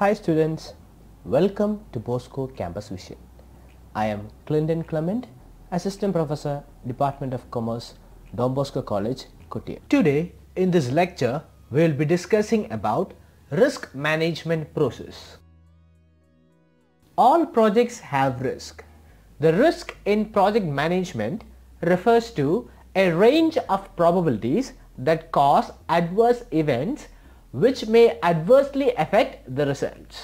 Hi students, welcome to Bosco Campus Vision. I am Clinton Clement, Assistant Professor, Department of Commerce, Don Bosco College, Kottayam. Today in this lecture we will be discussing about risk management process. All projects have risk. The risk in project management refers to a range of probabilities that cause adverse events which may adversely affect the results.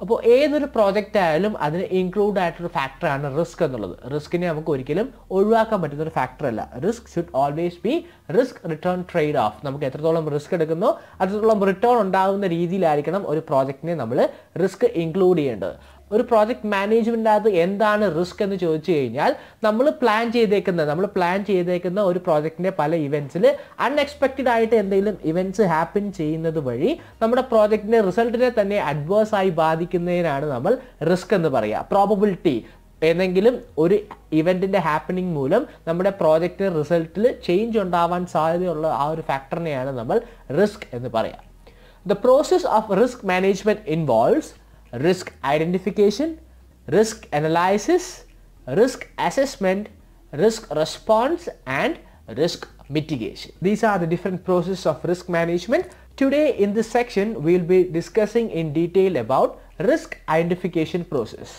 അപ്പോൾ ഏതൊരു project ആയാലും അതിന് include ആയിട്ടൊരു ഫാക്ടറാണ് risk എന്നുള്ളത്. റിസ്കിനെ നമുക്ക് ഒരിക്കലും ഒഴിവാക്കാൻ പറ്റുന്ന ഒരു ഫാക്ടർ അല്ല. Risk should always be risk return trade off. നമുക്ക് എത്രത്തോളം റിസ്ക് എടുക്കുന്നോ അത്രത്തോളം റിട്ടേൺ ഉണ്ടാകുന്ന രീതിയിലായിരിക്കണം ഒരു പ്രോജക്റ്റിനെ നമ്മൾ റിസ്ക് ഇൻക്ലൂഡ് ചെയ്യേണ്ടത്. ഒരു പ്രോജക്റ്റ് മാനേജ്മെൻറ്റിനകത്ത് എന്താണ് റിസ്ക് എന്ന് ചോദിച്ചു കഴിഞ്ഞാൽ നമ്മൾ പ്ലാൻ ചെയ്തേക്കുന്ന ഒരു പ്രോജക്റ്റിൻ്റെ പല ഇവൻറ്റ്സിൽ അൺഎക്സ്പെക്റ്റഡ് ആയിട്ട് എന്തെങ്കിലും ഇവൻറ്റ്സ് ഹാപ്പൻ ചെയ്യുന്നത് വഴി നമ്മുടെ പ്രോജക്റ്റിൻ്റെ റിസൾട്ടിനെ തന്നെ അഡ്വേഴ്സായി ബാധിക്കുന്നതിനാണ് നമ്മൾ റിസ്ക് എന്ന് പറയുക. പ്രോബബിലിറ്റി ഏതെങ്കിലും ഒരു ഇവൻറ്റിൻ്റെ ഹാപ്പനിങ് മൂലം നമ്മുടെ പ്രോജക്റ്റിൻ്റെ റിസൾട്ടിൽ ചേഞ്ച് ഉണ്ടാവാൻ സാധ്യതയുള്ള ആ ഒരു ഫാക്ടറിനെയാണ് നമ്മൾ റിസ്ക് എന്ന് പറയുക. The process of risk management involves risk identification, risk analysis, risk assessment, risk response and risk mitigation. These are the different processes of risk management. Today in this section we will be discussing in detail about risk identification process.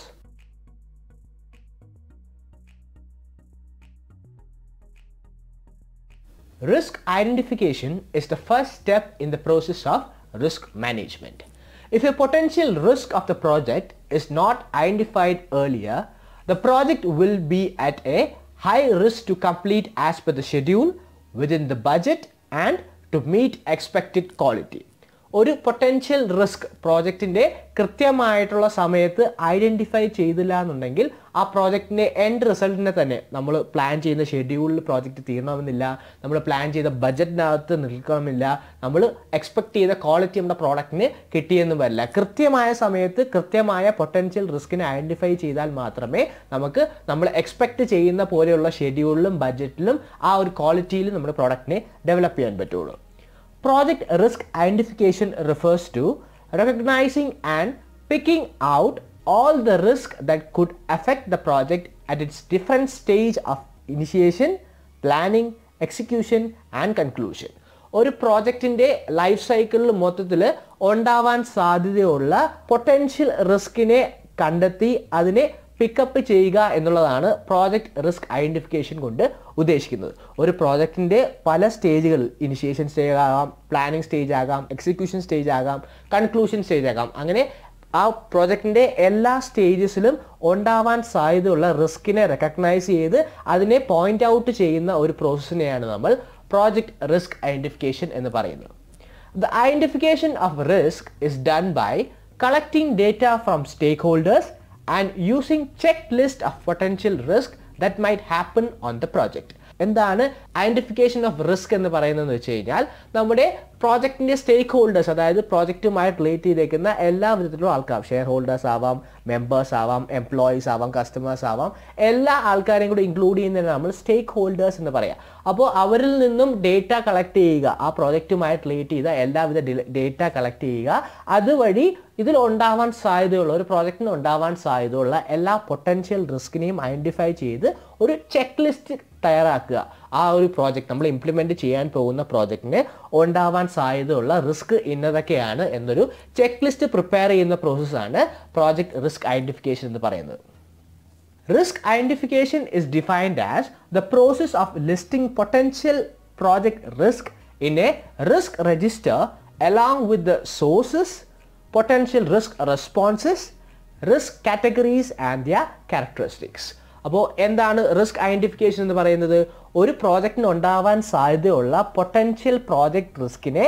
Risk identification is the first step in the process of risk management. If a potential risk of the project is not identified earlier, the project will be at a high risk to complete as per the schedule, within the budget and to meet expected quality. ഒരു potential risk പ്രോജക്റ്റിൻ്റെ കൃത്യമായിട്ടുള്ള സമയത്ത് identify ചെയ്തില്ല എന്നുണ്ടെങ്കിൽ ആ പ്രോജക്റ്റിൻ്റെ end റിസൾട്ടിനെ തന്നെ നമ്മൾ plan ചെയ്യുന്ന ഷെഡ്യൂളിൽ പ്രോജക്റ്റ് തീരണമെന്നില്ല, നമ്മൾ പ്ലാൻ ചെയ്ത ബഡ്ജറ്റിനകത്ത് നിൽക്കണമെന്നില്ല, നമ്മൾ എക്സ്പെക്ട് ചെയ്ത ക്വാളിറ്റി നമ്മുടെ പ്രോഡക്റ്റിന് കിട്ടിയെന്നും വരില്ല. കൃത്യമായ സമയത്ത് കൃത്യമായ പൊട്ടൻഷ്യൽ റിസ്കിനെ ഐഡൻറ്റിഫൈ ചെയ്താൽ മാത്രമേ നമുക്ക് നമ്മൾ എക്സ്പെക്ട് ചെയ്യുന്ന പോലെയുള്ള ഷെഡ്യൂളിലും ബഡ്ജറ്റിലും ആ ഒരു ക്വാളിറ്റിയിലും നമ്മുടെ പ്രോഡക്റ്റിനെ ഡെവലപ്പ് ചെയ്യാൻ പറ്റുള്ളൂ. Project risk identification refers to recognizing and picking out all the risk that could affect the project at its different stage of initiation, planning, execution and conclusion. ഒരു പ്രോജക്റ്റിൻ്റെ ലൈഫ് സൈക്കിളിൽ മൊത്തത്തിൽ ഉണ്ടാവാൻ സാധ്യതയുള്ള പൊട്ടൻഷ്യൽ റിസ്കിനെ കണ്ടെത്തി അതിനെ പിക്കപ്പ് ചെയ്യുക എന്നുള്ളതാണ് പ്രോജക്റ്റ് റിസ്ക് ഐഡൻറ്റിഫിക്കേഷൻ കൊണ്ട് ഉദ്ദേശിക്കുന്നത്. ഒരു പ്രോജക്റ്റിൻ്റെ പല സ്റ്റേജുകൾ, ഇനിഷ്യേഷൻ സ്റ്റേജ് ആകാം, പ്ലാനിങ് സ്റ്റേജ് ആകാം, എക്സിക്യൂഷൻ സ്റ്റേജ് ആകാം, കൺക്ലൂഷൻ സ്റ്റേജ് ആകാം. അങ്ങനെ ആ പ്രോജക്റ്റിൻ്റെ എല്ലാ സ്റ്റേജസിലും ഉണ്ടാവാൻ സാധ്യതയുള്ള റിസ്കിനെ റെക്കഗ്നൈസ് ചെയ്ത് അതിനെ പോയിന്റ് ഔട്ട് ചെയ്യുന്ന ഒരു പ്രോസസ്സിനെയാണ് നമ്മൾ പ്രോജക്റ്റ് റിസ്ക് ഐഡൻറ്റിഫിക്കേഷൻ എന്ന് പറയുന്നത്. The identification of risk is done by collecting data from stakeholders and using checklist of potential risk that might happen on the project. എന്താണ് ഐഡൻറ്റിഫിക്കേഷൻ ഓഫ് റിസ്ക് എന്ന് പറയുന്നതെന്ന് വെച്ച് കഴിഞ്ഞാൽ നമ്മുടെ പ്രോജക്റ്റിൻ്റെ സ്റ്റേക്ക് ഹോൾഡേഴ്സ്, അതായത് പ്രോജക്റ്റുമായിട്ട് relate ചെയ്തേക്കുന്ന എല്ലാ വിധത്തിലുള്ള ആൾക്കാർ, ഷെയർ ഹോൾഡേഴ്സ് ആവാം, മെമ്പേഴ്സ് ആവാം, എംപ്ലോയീസ് ആവാം, കസ്റ്റമേഴ്സ് ആവാം, എല്ലാ ആൾക്കാരെയും കൂടി ഇൻക്ലൂഡ് ചെയ്യുന്നതിന് നമ്മൾ സ്റ്റേക്ക് ഹോൾഡേഴ്സ് എന്ന് പറയാം. അപ്പോൾ അവരിൽ നിന്നും ഡേറ്റ കളക്ട് ചെയ്യുക, ആ പ്രോജക്റ്റുമായിട്ട് റിലേറ്റ് ചെയ്ത എല്ലാവിധ ഡേറ്റ കളക്ട് ചെയ്യുക. അതുവഴി ഇതിൽ ഉണ്ടാവാൻ സാധ്യതയുള്ള ഒരു പ്രോജക്റ്റിന് ഉണ്ടാവാൻ സാധ്യതയുള്ള എല്ലാ പൊട്ടൻഷ്യൽ റിസ്കിനെയും ഐഡൻറ്റിഫൈ ചെയ്ത് ഒരു ചെക്ക് ലിസ്റ്റ് തയ്യാറാക്കുക. ആ ഒരു പ്രോജക്റ്റ് നമ്മൾ ഇംപ്ലിമെൻറ്റ് ചെയ്യാൻ പോകുന്ന പ്രോജക്റ്റിന് ഉണ്ടാവാൻ സാധ്യതയുള്ള റിസ്ക് ഇന്നതൊക്കെയാണ് എന്നൊരു ചെക്ക് ലിസ്റ്റ് പ്രിപ്പയർ ചെയ്യുന്ന പ്രോസസ്സാണ് പ്രോജക്റ്റ് റിസ്ക് ഐഡൻറ്റിഫിക്കേഷൻ എന്ന് പറയുന്നത്. Risk identification is defined as the process of listing potential project risk in a risk register along with the sources, potential risk responses, risk categories and their characteristics. അപ്പോൾ എന്താണ് risk identification എന്ന് പറയുന്നത്? ഒരു പ്രോജക്റ്റിന് ഉണ്ടാവാൻ സാധ്യതയുള്ള പൊട്ടൻഷ്യൽ പ്രോജക്റ്റ് റിസ്കിനെ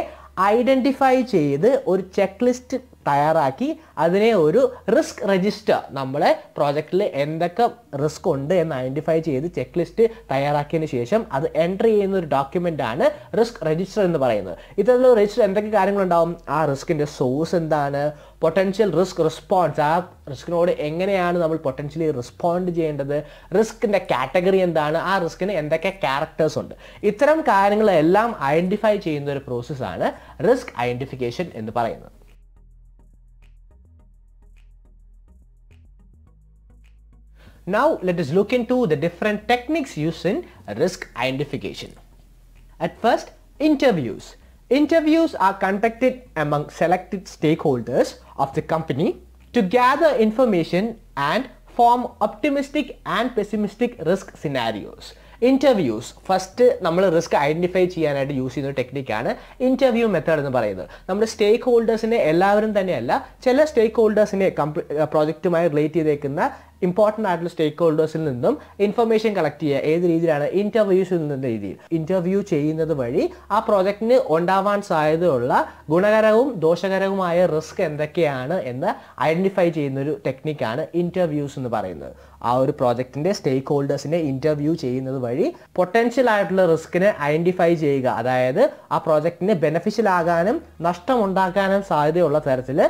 ഐഡൻറ്റിഫൈ ചെയ്ത് ഒരു ചെക്ക് ലിസ്റ്റ് തയ്യാറാക്കി അതിനെ ഒരു റിസ്ക് രജിസ്റ്റർ, നമ്മളെ പ്രോജക്റ്റിൽ എന്തൊക്കെ റിസ്ക് ഉണ്ട് എന്ന് ഐഡൻറ്റിഫൈ ചെയ്ത് ചെക്ക് ലിസ്റ്റ് തയ്യാറാക്കിയതിന് ശേഷം അത് എൻട്രി ചെയ്യുന്ന ഒരു ഡോക്യുമെൻ്റ് ആണ് റിസ്ക് രജിസ്റ്റർ എന്ന് പറയുന്നത്. ഇത്തരത്തിലുള്ള രജിസ്റ്റർ എന്തൊക്കെ കാര്യങ്ങളുണ്ടാവും? ആ റിസ്കിൻ്റെ സോഴ്സ് എന്താണ്, പൊട്ടൻഷ്യൽ റിസ്ക് റെസ്പോൺസ്, ആ റിസ്കിനോട് എങ്ങനെയാണ് നമ്മൾ പൊട്ടൻഷ്യലി റെസ്പോണ്ട് ചെയ്യേണ്ടത്, റിസ്കിൻ്റെ കാറ്റഗറി എന്താണ്, ആ റിസ്കിന് എന്തൊക്കെ ക്യാരക്ടേഴ്സ് ഉണ്ട്, ഇത്തരം കാര്യങ്ങളെല്ലാം ഐഡൻറ്റിഫൈ ചെയ്യുന്ന ഒരു പ്രോസസ്സാണ് റിസ്ക് ഐഡൻറ്റിഫിക്കേഷൻ എന്ന് പറയുന്നത്. Now let us look into the different techniques used in risk identification. At first, interviews. Interviews are conducted among selected stakeholders of the company to gather information and form optimistic and pessimistic risk scenarios. Interviews, first നമ്മൾ risk identify ചെയ്യാനായിട്ട് use ചെയ്യുന്ന ഒരു ടെക്നിക്കാണ് interview method എന്ന് പറയുന്നത്. നമ്മുടെ സ്റ്റേക്ക് ഹോൾഡേഴ്സിനെ എല്ലാവരും തന്നെയല്ല, ചില സ്റ്റേക്ക് ഹോൾഡേഴ്സിനെ പ്രോജക്റ്റുമായി റിലേറ്റ് ചെയ്തേക്കുന്ന ഇമ്പോർട്ടൻ്റ് ആയിട്ടുള്ള സ്റ്റേക്ക് ഹോൾഡേഴ്സിൽ നിന്നും ഇൻഫർമേഷൻ കളക്ട് ചെയ്യുക. ഏത് രീതിയിലാണ്? ഇൻ്റർവ്യൂസിൽ നിന്ന രീതിയിൽ. ഇൻ്റർവ്യൂ ചെയ്യുന്നത് വഴി ആ പ്രോജക്റ്റിന് ഉണ്ടാവാൻ സാധ്യതയുള്ള ഗുണകരവും ദോഷകരവുമായ റിസ്ക് എന്തൊക്കെയാണ് എന്ന് ഐഡൻറ്റിഫൈ ചെയ്യുന്നൊരു ടെക്നിക്കാണ് ഇൻ്റർവ്യൂസ് എന്ന് പറയുന്നത്. ആ ഒരു പ്രോജക്റ്റിൻ്റെ സ്റ്റേക്ക് ഹോൾഡേഴ്സിനെ ഇൻ്റർവ്യൂ ചെയ്യുന്നത് വഴി പൊട്ടൻഷ്യൽ ആയിട്ടുള്ള റിസ്കിനെ ഐഡൻറ്റിഫൈ ചെയ്യുക. അതായത് ആ പ്രോജക്റ്റിന് ബെനഫിഷ്യൽ ആകാനും നഷ്ടമുണ്ടാക്കാനും സാധ്യതയുള്ള തരത്തിൽ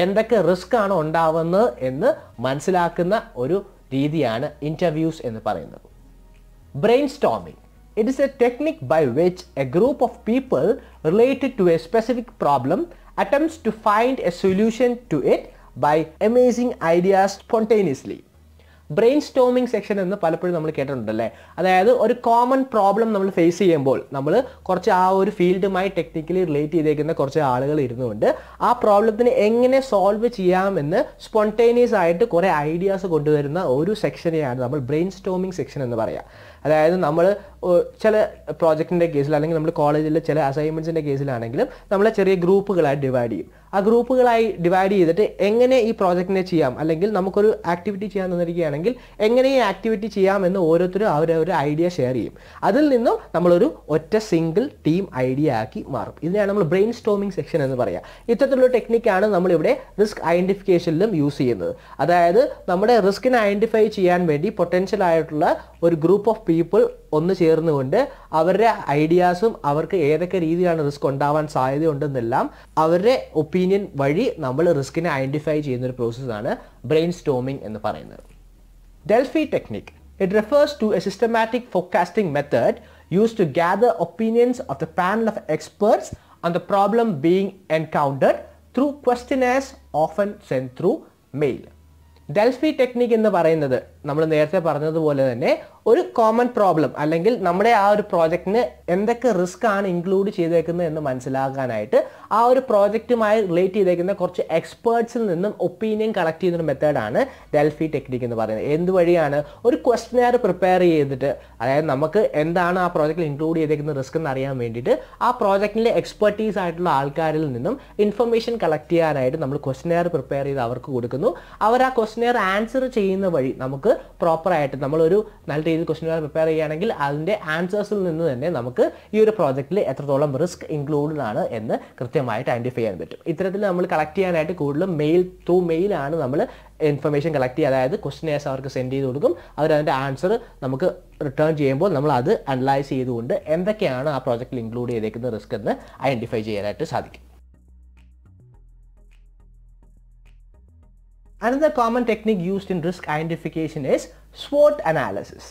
എന്തൊക്കെ റിസ്ക് ആണ് ഉണ്ടാവുന്നത് എന്ന് മനസ്സിലാക്കുന്ന ഒരു രീതിയാണ് ഇൻ്റർവ്യൂസ് എന്ന് പറയുന്നത്. Brainstorming. It is a technique by which a group of people related to a specific problem attempts to find a solution to it by amazing ideas spontaneously. Brainstorming section എന്ന് പലപ്പോഴും നമ്മൾ കേട്ടിട്ടുണ്ടല്ലേ. അതായത് ഒരു common problem നമ്മൾ face ചെയ്യുമ്പോൾ നമ്മൾ കുറച്ച് ആ ഒരു ഫീൽഡുമായി ടെക്നിക്കലി റിലേറ്റ് ചെയ്തേക്കുന്ന കുറച്ച് ആളുകൾ ഇരുന്നുകൊണ്ട് ആ പ്രോബ്ലത്തിന് എങ്ങനെ സോൾവ് ചെയ്യാമെന്ന് സ്പോണ്ടേനിയസ് ആയിട്ട് കുറേ ഐഡിയാസ് കൊണ്ടുവരുന്ന ഒരു സെക്ഷനെയാണ് നമ്മൾ ബ്രെയിൻ സ്റ്റോമിംഗ് സെക്ഷൻ എന്ന് പറയുക. അതായത് നമ്മൾ ചില പ്രോജക്റ്റിൻ്റെ കേസിൽ അല്ലെങ്കിൽ നമ്മൾ കോളേജിലെ ചില അസൈൻമെൻറ്റ്സിൻ്റെ കേസിലാണെങ്കിലും നമ്മളെ ചെറിയ ഗ്രൂപ്പുകളായി ഡിവൈഡ് ചെയ്യും. ആ ഗ്രൂപ്പുകളായി ഡിവൈഡ് ചെയ്തിട്ട് എങ്ങനെ ഈ പ്രോജക്റ്റിനെ ചെയ്യാം, അല്ലെങ്കിൽ നമുക്കൊരു ആക്ടിവിറ്റി ചെയ്യാൻ തന്നിരിക്കുകയാണെങ്കിൽ എങ്ങനെ ഈ ആക്ടിവിറ്റി ചെയ്യാം എന്ന് ഓരോരുത്തരും അവരവരുടെ ഐഡിയ ഷെയർ ചെയ്യും. അതിൽ നിന്നും നമ്മളൊരു ഒറ്റ സിംഗിൾ ടീം ഐഡിയ ആക്കി മാറും. ഇതിനെയാണ് നമ്മൾ ബ്രെയിൻ സ്റ്റോമിംഗ് സെക്ഷൻ എന്ന് പറയുക. ഇത്തരത്തിലുള്ള ടെക്നിക്കാണ് നമ്മളിവിടെ റിസ്ക് ഐഡൻറ്റിഫിക്കേഷനിലും യൂസ് ചെയ്യുന്നത്. അതായത് നമ്മുടെ റിസ്കിനെ ഐഡൻറ്റിഫൈ ചെയ്യാൻ വേണ്ടി പൊട്ടൻഷ്യൽ ആയിട്ടുള്ള ഒരു ഗ്രൂപ്പ് ഓഫ് പീപ്പിൾ ഒന്ന് ചേർന്നുകൊണ്ട് അവരുടെ ഐഡിയാസും അവർക്ക് ഏതൊക്കെ രീതിയിലാണ് റിസ്ക് ഉണ്ടാവാൻ സാധ്യതയുണ്ടെന്നെല്ലാം അവരുടെ ഒപ്പീനിയൻ വഴി നമ്മൾ റിസ്കിനെ ഐഡൻറ്റിഫൈ ചെയ്യുന്ന ഒരു പ്രോസസ്സാണ് ബ്രെയിൻ സ്റ്റോമിംഗ് എന്ന് പറയുന്നത്. Delphi technique. It refers to a systematic forecasting method used to gather opinions of the panel of experts on the problem being encountered through questionnaires often sent through mail. Delphi technique എന്ന് പറയുന്നത് നമ്മൾ നേരത്തെ പറഞ്ഞതുപോലെ തന്നെ ഒരു common problem അല്ലെങ്കിൽ നമ്മുടെ ആ ഒരു പ്രോജക്റ്റിന് എന്തൊക്കെ റിസ്ക് ആണ് ഇൻക്ലൂഡ് ചെയ്തേക്കുന്നത് എന്ന് മനസ്സിലാക്കാനായിട്ട് ആ ഒരു പ്രോജക്റ്റുമായി റിലേറ്റ് ചെയ്തേക്കുന്ന കുറച്ച് എക്സ്പേർട്സിൽ നിന്നും ഒപ്പീനിയൻ കളക്ട് ചെയ്യുന്ന ഒരു മെത്തേഡാണ് ഡെൽഫി ടെക്നിക് എന്ന് പറയുന്നത്. എന്തുവഴിയാണ്? ഒരു ക്വസ്റ്റ്യനെയർ പ്രിപ്പയർ ചെയ്തിട്ട്, അതായത് നമുക്ക് എന്താണ് ആ പ്രോജക്റ്റിൽ ഇൻക്ലൂഡ് ചെയ്തേക്കുന്ന റിസ്ക് എന്ന് അറിയാൻ വേണ്ടിയിട്ട് ആ പ്രോജക്റ്റിലെ എക്സ്പെർട്ടീസ് ആയിട്ടുള്ള ആൾക്കാരിൽ നിന്നും ഇൻഫർമേഷൻ കളക്ട് ചെയ്യാനായിട്ട് നമ്മൾ ക്വസ്റ്റ്യനെയർ പ്രിപ്പയർ ചെയ്ത് അവർക്ക് കൊടുക്കുന്നു. അവർ ആ ക്വസ്റ്റ്യനെയർ ആൻസർ ചെയ്യുന്ന വഴി നമുക്ക് പ്രോപ്പറായിട്ട് നമ്മളൊരു നല്ല രീതിയിൽ ക്വസ്റ്റ്യനെയർ പ്രിപ്പയർ ചെയ്യുകയാണെങ്കിൽ അതിൻ്റെ ആൻസേഴ്സിൽ നിന്ന് തന്നെ നമുക്ക് ഈ ഒരു പ്രോജക്റ്റിൽ എത്രത്തോളം റിസ്ക് ഇൻക്ലൂഡഡ് ആണ് എന്ന് കൃത്യമായിട്ട് ഐഡൻറ്റിഫൈ ചെയ്യാൻ പറ്റും. ഇത്തരത്തിൽ നമ്മൾ കളക്ട് ചെയ്യാനായിട്ട് കൂടുതലും ത്രൂ മെയിലാണ് നമ്മൾ ഇൻഫർമേഷൻ കളക്ട് ചെയ്യുക. അതായത് ക്വസ്റ്റ്യനെയർസ് അവർക്ക് സെൻഡ് ചെയ്ത് കൊടുക്കും. അവരതിൻ്റെ ആൻസർ നമുക്ക് റിട്ടേൺ ചെയ്യുമ്പോൾ നമ്മൾ അത് അനലൈസ് ചെയ്തുകൊണ്ട് എന്തൊക്കെയാണ് ആ പ്രോജക്റ്റിൽ ഇൻക്ലൂഡ് ചെയ്തേക്കുന്ന റിസ്ക് എന്ന് ഐഡൻറ്റിഫൈ ചെയ്യാനായിട്ട് സാധിക്കും. Another common technique used in risk identification is SWOT analysis.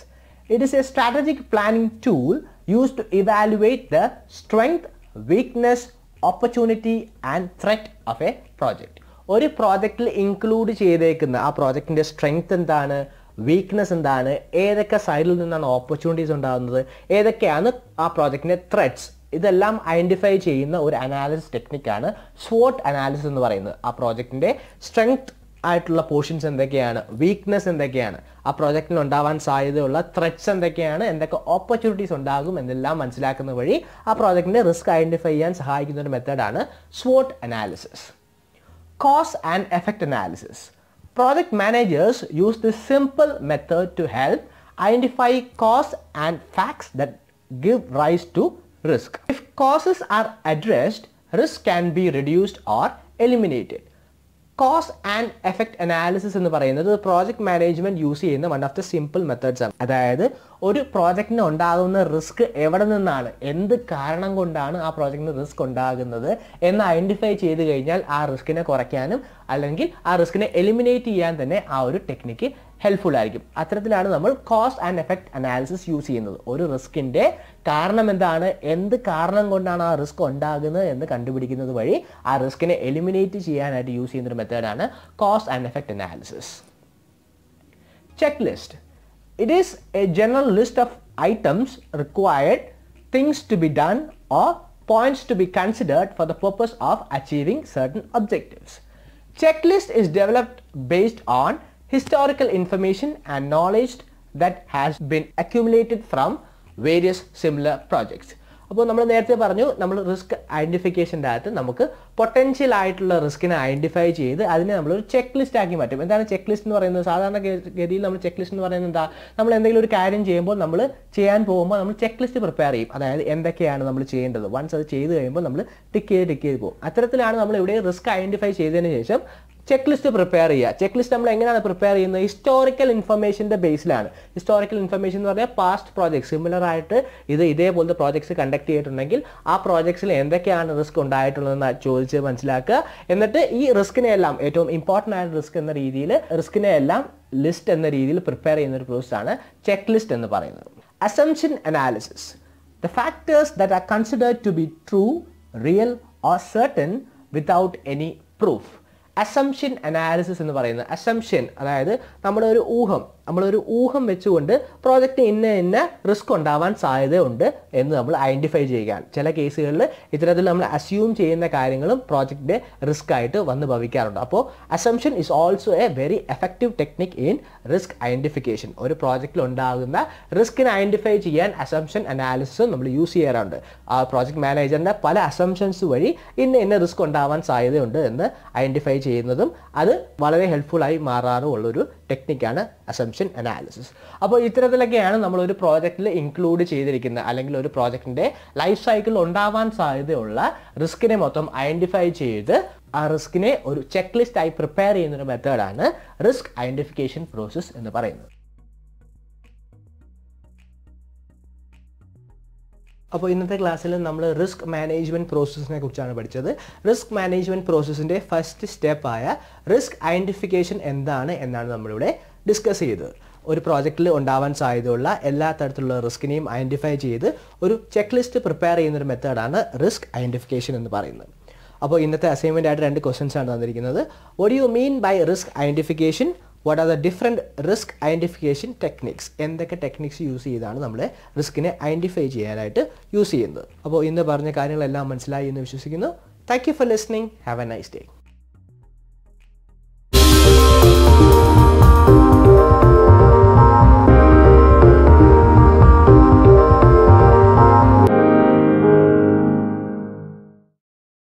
It is a strategic planning tool used to evaluate the strength, weakness, opportunity and threat of a project. ഒരു പ്രോജക്റ്റിൽ include ചെയ്തേക്കുന്ന ആ പ്രോജക്റ്റിൻ്റെ strength എന്താണ്, weakness എന്താണ്, ഏതൊക്കെ സൈഡിൽ നിന്നാണ് opportunities ഉണ്ടാകുന്നത്, ഏതൊക്കെയാണ് ആ പ്രോജക്റ്റിൻ്റെ ത്രെറ്റ്സ്, ഇതെല്ലാം ഐഡൻറ്റിഫൈ ചെയ്യുന്ന ഒരു അനാലിസിസ് ടെക്നിക്കാണ് SWOT അനാലിസിസ് എന്ന് പറയുന്നത്. ആ പ്രോജക്റ്റിൻ്റെ സ്ട്രെങ്ത് ആയിട്ടുള്ള പോർഷൻസ് എന്തൊക്കെയാണ്, വീക്ക്നെസ് എന്തൊക്കെയാണ്, ആ പ്രോജക്റ്റിന് ഉണ്ടാവാൻ സാധ്യതയുള്ള ത്രെറ്റ്സ് എന്തൊക്കെയാണ്, എന്തൊക്കെ ഓപ്പർച്യൂണിറ്റീസ് ഉണ്ടാകും എന്നെല്ലാം മനസ്സിലാക്കുന്ന വഴി ആ പ്രോജക്റ്റിൻ്റെ റിസ്ക് ഐഡൻറ്റിഫൈ ചെയ്യാൻ സഹായിക്കുന്ന ഒരു മെത്തേഡാണ് SWOT analysis. Cause and effect analysis. Project managers use this simple method to help identify cause and facts that give rise to risk. If causes are addressed, risk can be reduced or eliminated. Cause and effect analysis എന്ന് പറയുന്നത് project management use ചെയ്യുന്ന one of the simple methods ആണ്. അതായത് ഒരു പ്രോജക്റ്റിന് ഉണ്ടാകുന്ന risk എവിടെ നിന്നാണ്, എന്ത് കാരണം കൊണ്ടാണ് ആ പ്രോജക്റ്റിന് റിസ്ക് ഉണ്ടാകുന്നത് എന്ന് ഐഡൻറ്റിഫൈ ചെയ്ത് കഴിഞ്ഞാൽ ആ റിസ്കിനെ കുറയ്ക്കാനും അല്ലെങ്കിൽ ആ റിസ്കിനെ എലിമിനേറ്റ് ചെയ്യാൻ തന്നെ ആ ഒരു ടെക്നിക്ക് ഹെൽപ്ഫുൾ ആയിരിക്കും. അത്തരത്തിലാണ് നമ്മൾ cost and effect analysis use ചെയ്യുന്നത്. ഒരു റിസ്കിൻ്റെ കാരണം എന്താണ്, എന്ത് കാരണം കൊണ്ടാണ് ആ റിസ്ക് ഉണ്ടാകുന്നത് എന്ന് കണ്ടുപിടിക്കുന്നത് വഴി ആ റിസ്കിനെ എലിമിനേറ്റ് ചെയ്യാനായിട്ട് യൂസ് ചെയ്യുന്നൊരു മെത്തേഡാണ് cost and effect analysis. checklist. It is a general list of items required, things to be done, or points to be considered for the purpose of achieving certain objectives. Checklist is developed based on historical information and knowledge that has been accumulated from various similar projects. അപ്പോൾ നമ്മൾ നേരത്തെ പറഞ്ഞു നമ്മൾ risk ഐഡൻറ്റിഫിക്കേഷൻ്റെ അകത്ത് നമുക്ക് potential ആയിട്ടുള്ള റിസ്കിനെ identify ചെയ്ത് അതിനെ നമ്മളൊരു ചെക്ക് ലിസ്റ്റ് ആക്കി മാറ്റും. എന്താണ് ചെക്ക് ലിസ്റ്റ് എന്ന് പറയുന്നത്? സാധാരണ ഗതിയിൽ നമ്മൾ ചെക്ക് ലിസ്റ്റ് എന്ന് പറയുന്നത് എന്താ? നമ്മൾ എന്തെങ്കിലും ഒരു കാര്യം ചെയ്യുമ്പോൾ നമ്മൾ ചെയ്യാൻ പോകുമ്പോൾ നമ്മൾ ചെക്ക് ലിസ്റ്റ് പ്രിപ്പയർ ചെയ്യും. അതായത് എന്തൊക്കെയാണ് നമ്മൾ ചെയ്യേണ്ടത്. വൺസ് അത് ചെയ്ത് കഴിയുമ്പോൾ നമ്മൾ ടിക്ക് ചെയ്ത് പോകും. അത്തരത്തിലാണ് നമ്മൾ ഇവിടെ റിസ്ക് ഐഡൻറ്റിഫൈ ചെയ്തതിന് ശേഷം ചെക്ക് ലിസ്റ്റ് പ്രിപ്പയർ ചെയ്യുക. ചെക്ക് ലിസ്റ്റ് നമ്മൾ എങ്ങനെയാണ് പ്രിപ്പയർ ചെയ്യുന്നത്? ഹിസ്റ്റോറിക്കൽ ഇൻഫർമേഷൻ്റെ ബേസിലാണ്. ഹിസ്റ്റോറിക്കൽ ഇൻഫർമേഷൻ എന്ന് പറഞ്ഞാൽ പാസ്റ്റ് പ്രോജക്ട്സ് സിമിലർ ആയിട്ട് ഇതേപോലത്തെ പ്രോജക്ട്സ് കണ്ടക്ട് ചെയ്തിട്ടുണ്ടെങ്കിൽ ആ പ്രോജക്ട്സിൽ എന്തൊക്കെയാണ് റിസ്ക് ഉണ്ടായിട്ടുള്ളതെന്ന് ചോദിച്ച് മനസ്സിലാക്കുക. എന്നിട്ട് ഈ റിസ്കിനെ എല്ലാം ഏറ്റവും ഇമ്പോർട്ടൻ്റ് ആയ റിസ്ക് എന്ന രീതിയിൽ റിസ്കിനെ എല്ലാം ലിസ്റ്റ് എന്ന രീതിയിൽ പ്രിപ്പയർ ചെയ്യുന്ന ഒരു പ്രോസസ്സാണ് ചെക്ക് ലിസ്റ്റ് എന്ന് പറയുന്നത്. Assumption analysis. The factors that are considered to be true, real or certain without any proof. Assumption analysis എന്ന് പറയുന്നത്, അസംപ്ഷൻ അതായത് നമ്മളൊരു ഊഹം വെച്ചുകൊണ്ട് പ്രോജക്റ്റ് ഇന്ന റിസ്ക് ഉണ്ടാവാൻ സാധ്യതയുണ്ട് എന്ന് നമ്മൾ ഐഡൻറ്റിഫൈ ചെയ്യുകയാണ്. ചില കേസുകളിൽ ഇത്തരത്തിൽ നമ്മൾ അസ്യൂം ചെയ്യുന്ന കാര്യങ്ങളും പ്രോജക്റ്റിൻ്റെ റിസ്ക് ആയിട്ട് വന്ന് ഭവിക്കാറുണ്ട്. അപ്പോൾ assumption is also A very effective technique in risk identification. ഒരു പ്രോജക്റ്റിൽ ഉണ്ടാകുന്ന റിസ്കിനെ ഐഡൻറ്റിഫൈ ചെയ്യാൻ അസംപ്ഷൻ അനാലിസിസ് നമ്മൾ യൂസ് ചെയ്യാറുണ്ട്. ആ പ്രോജക്റ്റ് മാനേജറിൻ്റെ പല അസംപ്ഷൻസ് വഴി ഇന്ന റിസ്ക് ഉണ്ടാവാൻ സാധ്യതയുണ്ട് എന്ന് ഐഡൻറ്റിഫൈ ചെയ്യുന്നതും അത് വളരെ ഹെൽപ്ഫുള്ളായി മാറാറുമുള്ളൊരു ടെക്നിക്കാണ് അസംപ്ഷൻ അനാലിസിസ്. അപ്പോൾ ഇത്തരത്തിലൊക്കെയാണ് നമ്മളൊരു പ്രോജക്റ്റിൽ ഇൻക്ലൂഡ് ചെയ്തിരിക്കുന്ന അല്ലെങ്കിൽ ഒരു പ്രോജക്റ്റിൻ്റെ ലൈഫ് സൈക്കിളിൽ ഉണ്ടാവാൻ സാധ്യതയുള്ള റിസ്കിനെ മൊത്തം ഐഡൻറ്റിഫൈ ചെയ്ത് ആ റിസ്കിനെ ഒരു ചെക്ക് ലിസ്റ്റായി പ്രിപ്പയർ ചെയ്യുന്നൊരു മെത്തേഡാണ് റിസ്ക് ഐഡൻറ്റിഫിക്കേഷൻ പ്രോസസ്സ് എന്ന് പറയുന്നത്. അപ്പോൾ ഇന്നത്തെ ക്ലാസ്സിൽ നമ്മൾ റിസ്ക് മാനേജ്മെൻറ്റ് പ്രോസസ്സിനെ കുറിച്ചാണ് പഠിച്ചത്. റിസ്ക് മാനേജ്മെൻറ്റ് പ്രോസസ്സിൻ്റെ ഫസ്റ്റ് സ്റ്റെപ്പായ റിസ്ക് ഐഡൻറ്റിഫിക്കേഷൻ എന്നാണ് നമ്മളിവിടെ ഡിസ്കസ് ചെയ്തത്. ഒരു പ്രോജക്റ്റിൽ ഉണ്ടാവാൻ സാധ്യതയുള്ള എല്ലാ തരത്തിലുള്ള റിസ്കിനെയും ഐഡൻറ്റിഫൈ ചെയ്ത് ഒരു ചെക്ക് ലിസ്റ്റ് പ്രിപ്പയർ ചെയ്യുന്നൊരു മെത്തേഡാണ് റിസ്ക് ഐഡൻറ്റിഫിക്കേഷൻ എന്ന് പറയുന്നത്. അപ്പോൾ ഇന്നത്തെ അസൈൻമെൻ്റ് ആയിട്ട് 2 ക്വസ്റ്റ്യൻസ് ആണ് തന്നിരിക്കുന്നത്. What do you mean by risk identification? What are the different risk identification techniques? എന്തൊക്കെ ടെക്നിക്സ് യൂസ് ചെയ്താണ് നമ്മൾ റിസ്കിനെ ഐഡൻറ്റിഫൈ ചെയ്യാനായിട്ട് യൂസ് ചെയ്യുന്നത്? അപ്പോൾ ഇന്ന് പറഞ്ഞ കാര്യങ്ങളെല്ലാം മനസ്സിലായി എന്ന് വിശ്വസിക്കുന്നു. Thank you for listening. Have A nice day.